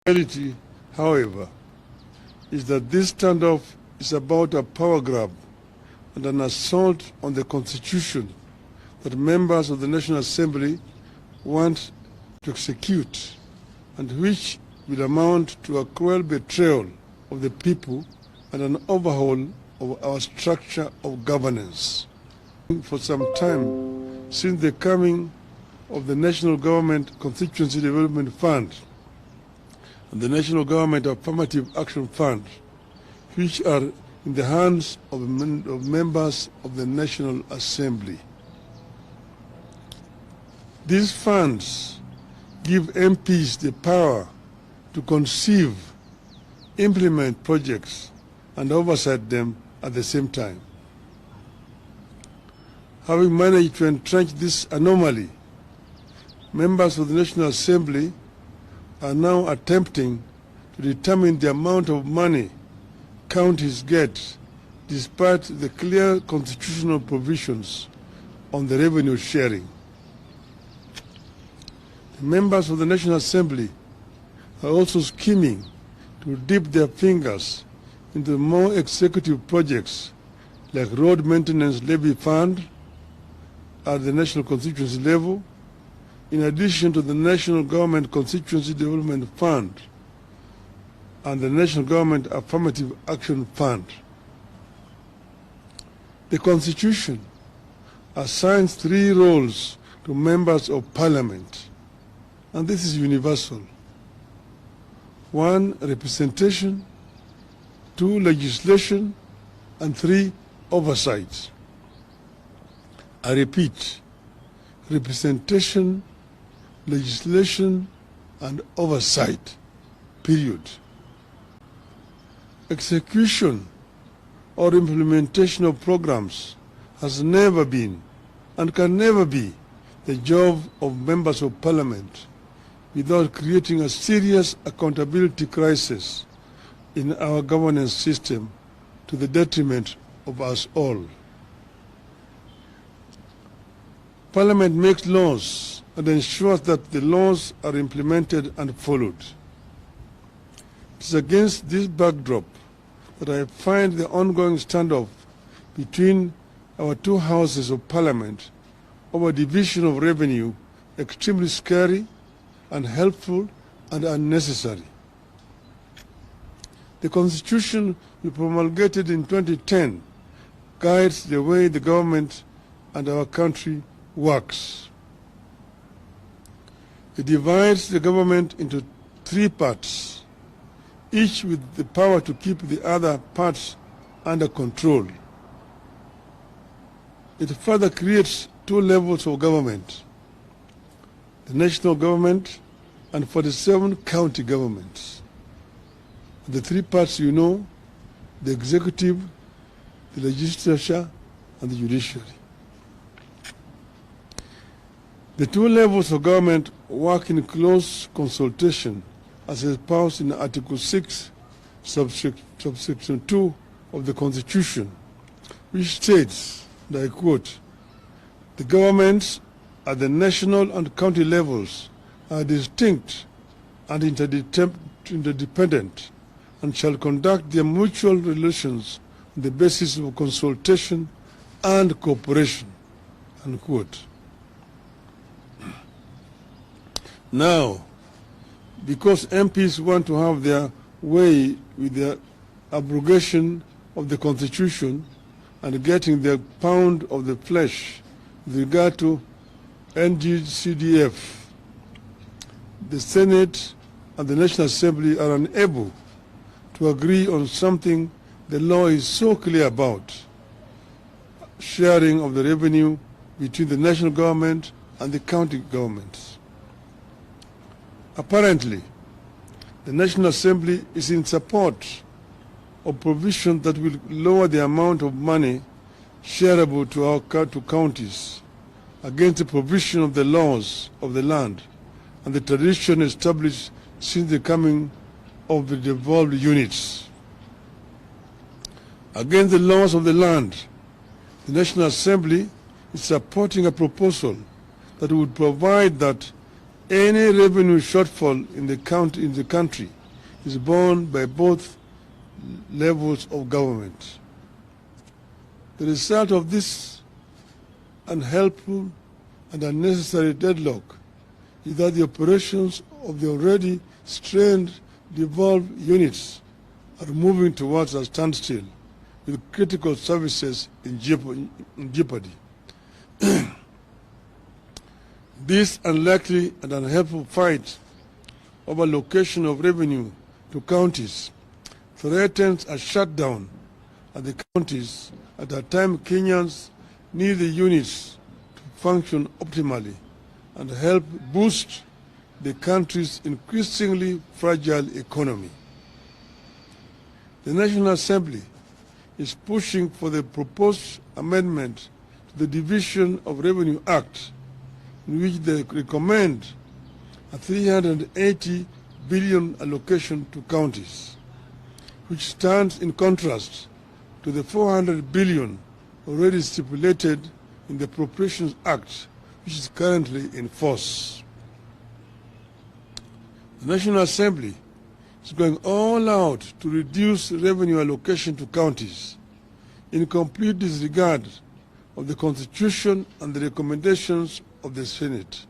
reality, however, is that this standoff is about a power grab and an assault on the Constitution that members of the National Assembly want to execute, and which will amount to a cruel betrayal of the people and an overhaul of our structure of governance. For some time, since the coming of the National Government Constituency Development Fund and the National Government Affirmative Action Fund, which are in the hands of members of the National Assembly. These funds give MPs the power to conceive, implement projects, and oversight them at the same time. Having managed to entrench this anomaly, members of the National Assembly are now attempting to determine the amount of money counties get, despite the clear constitutional provisions on the revenue sharing. The members of the National Assembly are also scheming to dip their fingers into more executive projects like road maintenance levy fund at the national constituency level, in addition to the National Government Constituency Development Fund and the National Government Affirmative Action Fund. The Constitution assigns 3 roles to members of Parliament, and this is universal. 1, representation, 2, legislation, and 3, oversight. I repeat, representation, legislation, and oversight, period. Execution or implementation of programs has never been and can never be the job of members of Parliament without creating a serious accountability crisis in our governance system to the detriment of us all. Parliament makes laws and ensures that the laws are implemented and followed. It is against this backdrop that I find the ongoing standoff between our 2 houses of Parliament over division of revenue extremely scary, unhelpful, and unnecessary. The Constitution we promulgated in 2010 guides the way the government and our country works. It divides the government into 3 parts, each with the power to keep the other parts under control. It further creates 2 levels of government: the national government and 47 county governments. The 3 parts you know: the executive, the legislature, and the judiciary. The 2 levels of government work in close consultation, as espoused in Article 6, subsection 2 of the Constitution, which states, and I quote, "The governments at the national and county levels are distinct and interdependent and shall conduct their mutual relations on the basis of consultation and cooperation," unquote. Now, because MPs want to have their way with the abrogation of the Constitution and getting their pound of the flesh with regard to NGCDF, the Senate and the National Assembly are unable to agree on something the law is so clear about: sharing of the revenue between the national government and the county governments. Apparently, the National Assembly is in support of provisions that will lower the amount of money shareable to counties against the provision of the laws of the land and the tradition established since the coming of the devolved units. Against the laws of the land, the National Assembly is supporting a proposal that would provide that any revenue shortfall in the country is borne by both levels of government. The result of this unhelpful and unnecessary deadlock is that the operations of the already strained devolved units are moving towards a standstill, with critical services in jeopardy. This unlikely and unhelpful fight over allocation of revenue to counties threatens a shutdown at the counties at a time Kenyans need the units to function optimally and help boost the country's increasingly fragile economy. The National Assembly is pushing for the proposed amendment to the Division of Revenue Act, in which they recommend a 380 billion allocation to counties, which stands in contrast to the 400 billion already stipulated in the Appropriations Act, which is currently in force. The National Assembly is going all out to reduce revenue allocation to counties in complete disregard of the Constitution and the recommendations of the Senate.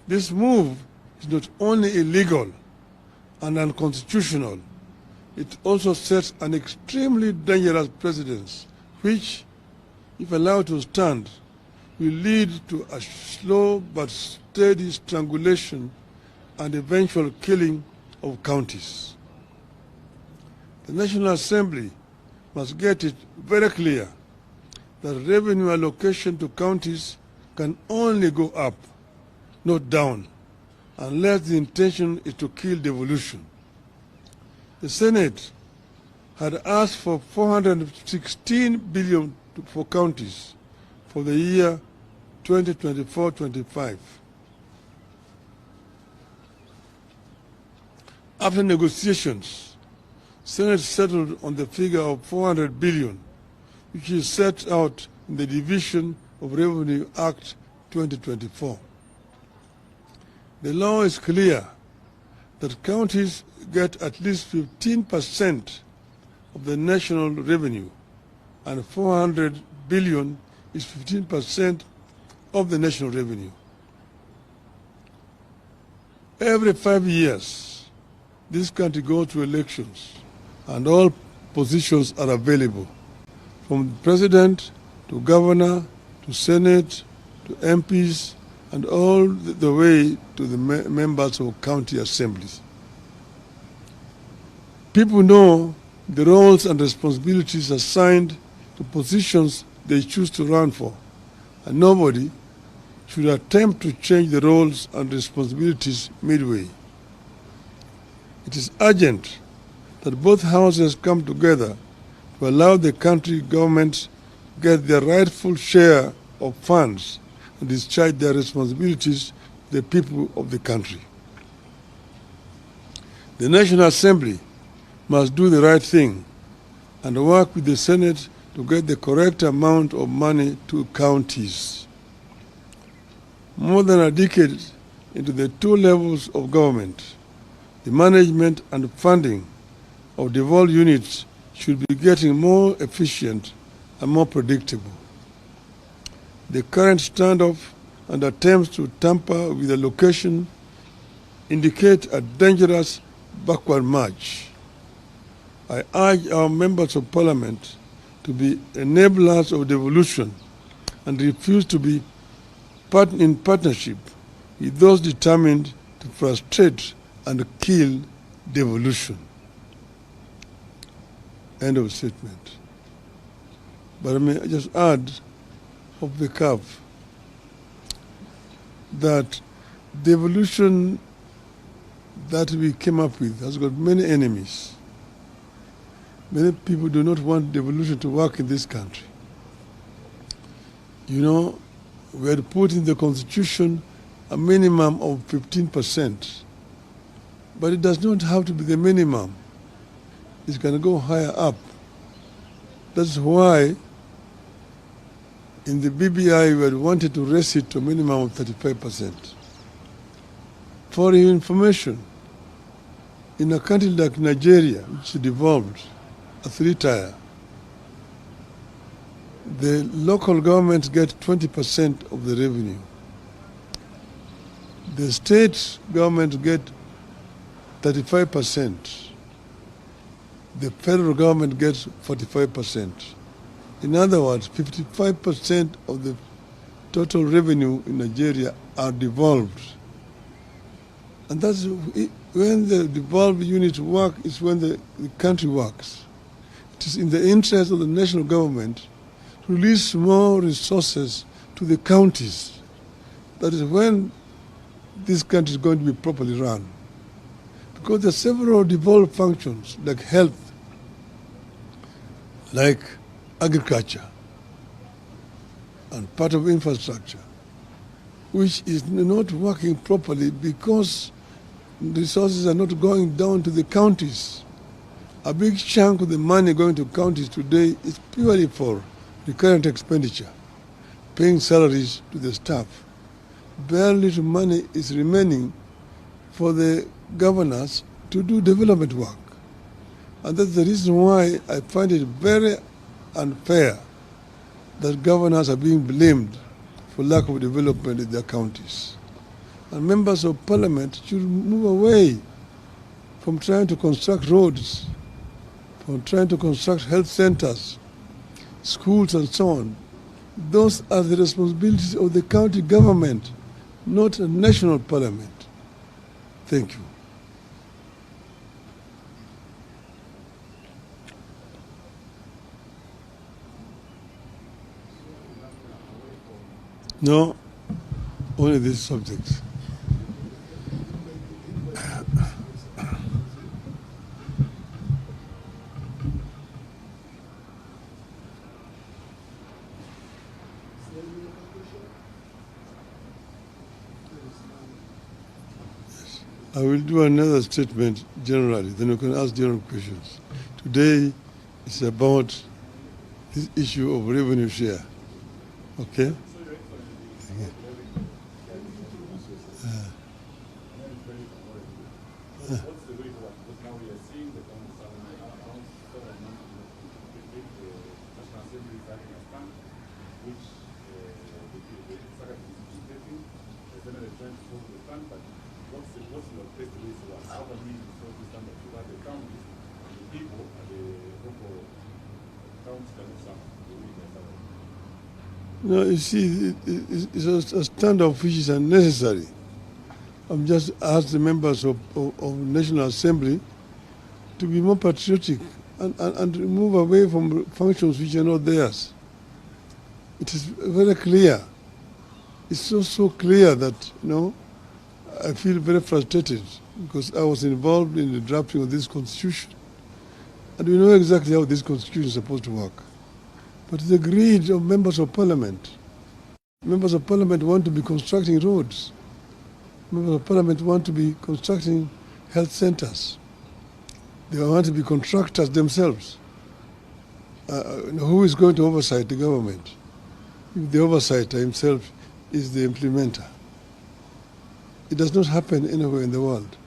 This move is not only illegal and unconstitutional, it also sets an extremely dangerous precedent which, if allowed to stand, will lead to a slow but steady strangulation and eventual killing of counties. The National Assembly must get it very clear that revenue allocation to counties can only go up, not down, unless the intention is to kill devolution. The Senate had asked for 416 billion for counties for the year 2024-25. After negotiations, Senate settled on the figure of 400 billion, which is set out in the Division of Revenue Act 2024. The law is clear that counties get at least 15% of the national revenue, and 400 billion is 15% of the national revenue. Every 5 years, this country goes to elections, and all positions are available, from president to governor to Senate to MPs and all the way to the members of county assemblies. People know the roles and responsibilities assigned to positions they choose to run for, and nobody should attempt to change the roles and responsibilities midway. It is urgent that both houses come together to allow the country government get their rightful share of funds and discharge their responsibilities to the people of the country. The National Assembly must do the right thing and work with the Senate to get the correct amount of money to counties. More than a decade into the two levels of government, the management and funding of devolved units should be getting more efficient and more predictable. The current standoff and attempts to tamper with the allocation indicate a dangerous backward march. I urge our members of parliament to be enablers of devolution and refuse to be in partnership with those determined to frustrate and kill devolution. End of statement. But I may just add off the cuff that devolution that we came up with has got many enemies. Many people do not want devolution to work in this country. You know, we had put in the Constitution a minimum of 15%. But it does not have to be the minimum. It can go higher up. That's why in the BBI we had wanted to raise it to a minimum of 35%. For your information, In a country like Nigeria, which is devolved, a three-tier, the local government get 20% of the revenue. The state government get 35%. The federal government gets 45%. In other words, 55% of the total revenue in Nigeria are devolved. And that's when the devolved units work is when the country works. It is in the interest of the national government to release more resources to the counties. That is when this country is going to be properly run. Because there are several devolved functions like health, like agriculture, and part of infrastructure, which is not working properly because resources are not going down to the counties. A big chunk of the money going to counties today is purely for recurrent expenditure, paying salaries to the staff. Very little money is remaining for the governors to do development work. And that's the reason why I find it very unfair that governors are being blamed for lack of development in their counties. And members of parliament should move away from trying to construct roads, from trying to construct health centers, schools and so on. Those are the responsibilities of the county government, not a national parliament. Thank you. No, only this subject. I will do another statement generally, then you can ask general questions. Today is about this issue of revenue share. Okay? No, you see, it's a standoff which is unnecessary. I'm just asked the members of National Assembly to be more patriotic and move away from functions which are not theirs. It is very clear. It's so clear that, I feel very frustrated because I was involved in the drafting of this constitution. And we know exactly how this constitution is supposed to work. But the greed of members of parliament. Members of parliament want to be constructing roads. Members of parliament want to be constructing health centers. They want to be contractors themselves. Who is going to oversight the government? If the oversighter himself is the implementer. It does not happen anywhere in the world.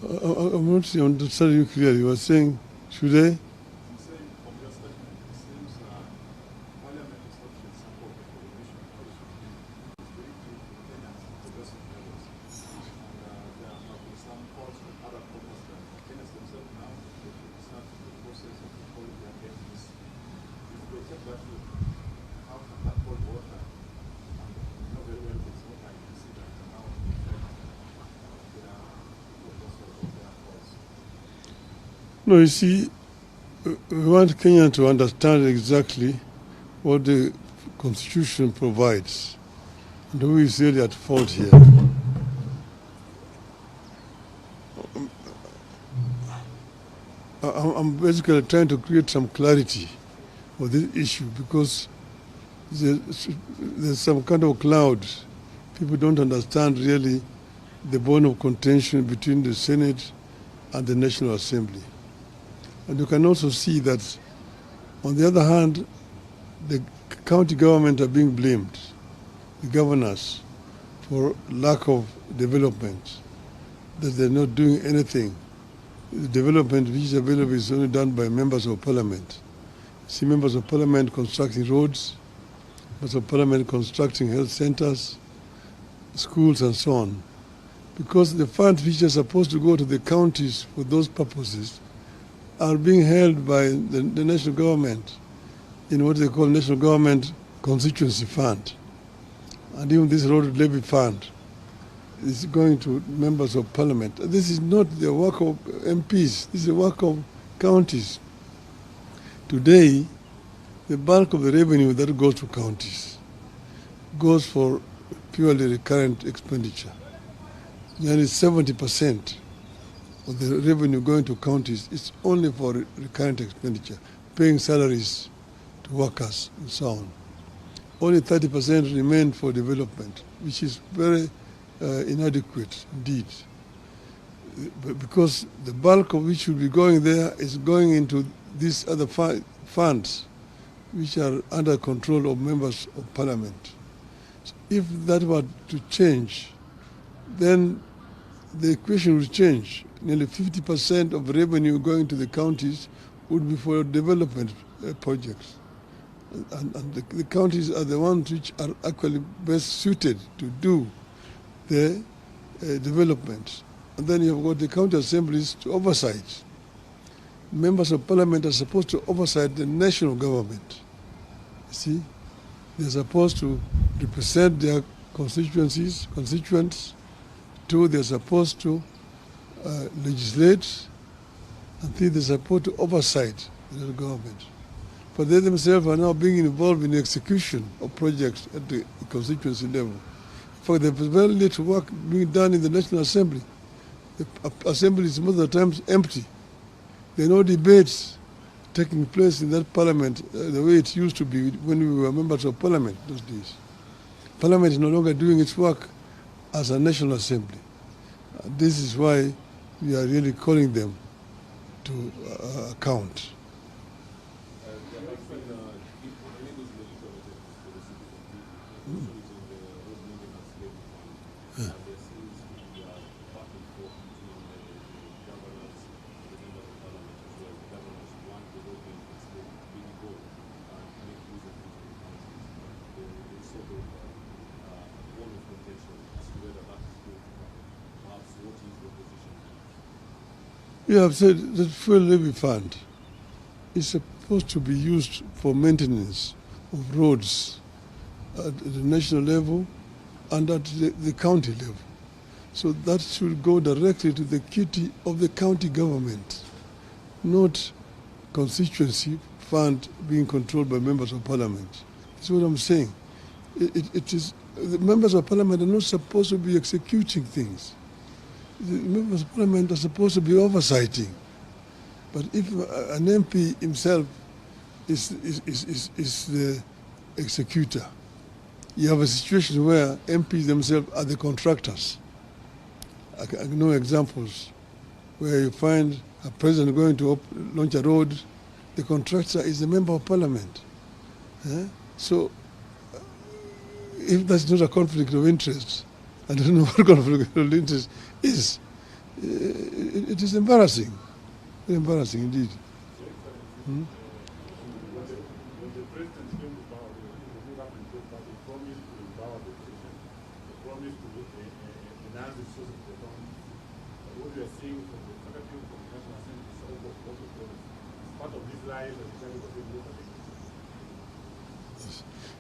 I'm not understanding you clearly. You were saying, should they? No, you see, we want Kenya to understand exactly what the Constitution provides and who is really at fault here. I'm basically trying to create some clarity for this issue because there's some kind of cloud. People don't understand really the bone of contention between the Senate and the National Assembly. And you can also see that, on the other hand, the county government are being blamed, the governors, for lack of development, that they're not doing anything. The development which is available is only done by members of parliament. See members of parliament constructing roads, members of parliament constructing health centers, schools and so on. Because the funds which are supposed to go to the counties for those purposes are being held by the national government in what they call National Government Constituency Fund. And even this road levy fund is going to members of parliament. This is not the work of MPs, this is the work of counties. Today, the bulk of the revenue that goes to counties goes for purely recurrent expenditure. Nearly 70% of the revenue going to counties is only for recurrent expenditure, paying salaries to workers and so on. Only 30% remain for development, which is very inadequate indeed. Because the bulk of which should be going there is going into these other funds, which are under control of members of parliament. So if that were to change, then the equation would change. Nearly 50% of revenue going to the counties would be for development projects. And the counties are the ones which are actually best suited to do the development. And then you've got the county assemblies to oversight. Members of parliament are supposed to oversight the national government. You see, they're supposed to represent their constituents. Two, they're supposed to legislate. And three, they're supposed to oversight the government. But they themselves are now being involved in the execution of projects at the constituency level. In fact, there's very little work being done in the National Assembly. The Assembly is most of the times empty. There are no debates taking place in that parliament the way it used to be when we were members of parliament those days. Parliament is no longer doing its work as a National Assembly. This is why we are really calling them to account. You have said that fuel levy fund is supposed to be used for maintenance of roads at the national level and at the county level. So that should go directly to the kitty of the county government, not constituency fund being controlled by members of parliament. That's what I'm saying. It is the members of parliament are not supposed to be executing things. The members of parliament are supposed to be oversighting. But if an MP himself is the executor, you have a situation where MPs themselves are the contractors. I know examples where you find a president going to launch a road, the contractor is a member of parliament. So if that's not a conflict of interest, I don't know what conflict of interest is. It is embarrassing. Very embarrassing indeed. Hmm?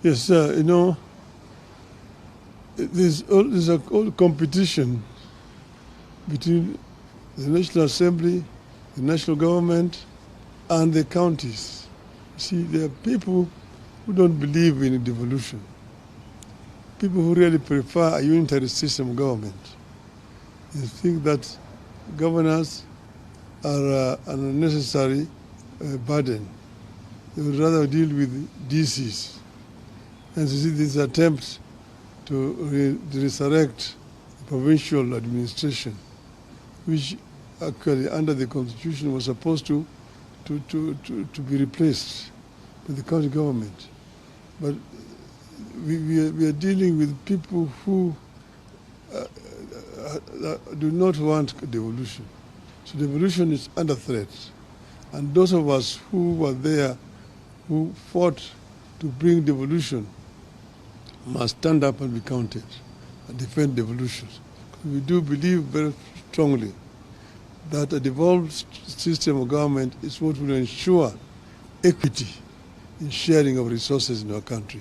Yes, you know, there's a whole competition between the National Assembly, the national government, and the counties. See, there are people who don't believe in devolution, people who really prefer a unitary system of government. They think that governors are an unnecessary burden. They would rather deal with disease. And you see these attempts to resurrect the provincial administration, which actually under the constitution was supposed to be replaced with the county government. But we are dealing with people who do not want devolution. So devolution is under threat. And those of us who were there, who fought to bring devolution, must stand up and be counted and defend devolution. We do believe very strongly that a devolved system of government is what will ensure equity in sharing of resources in our country.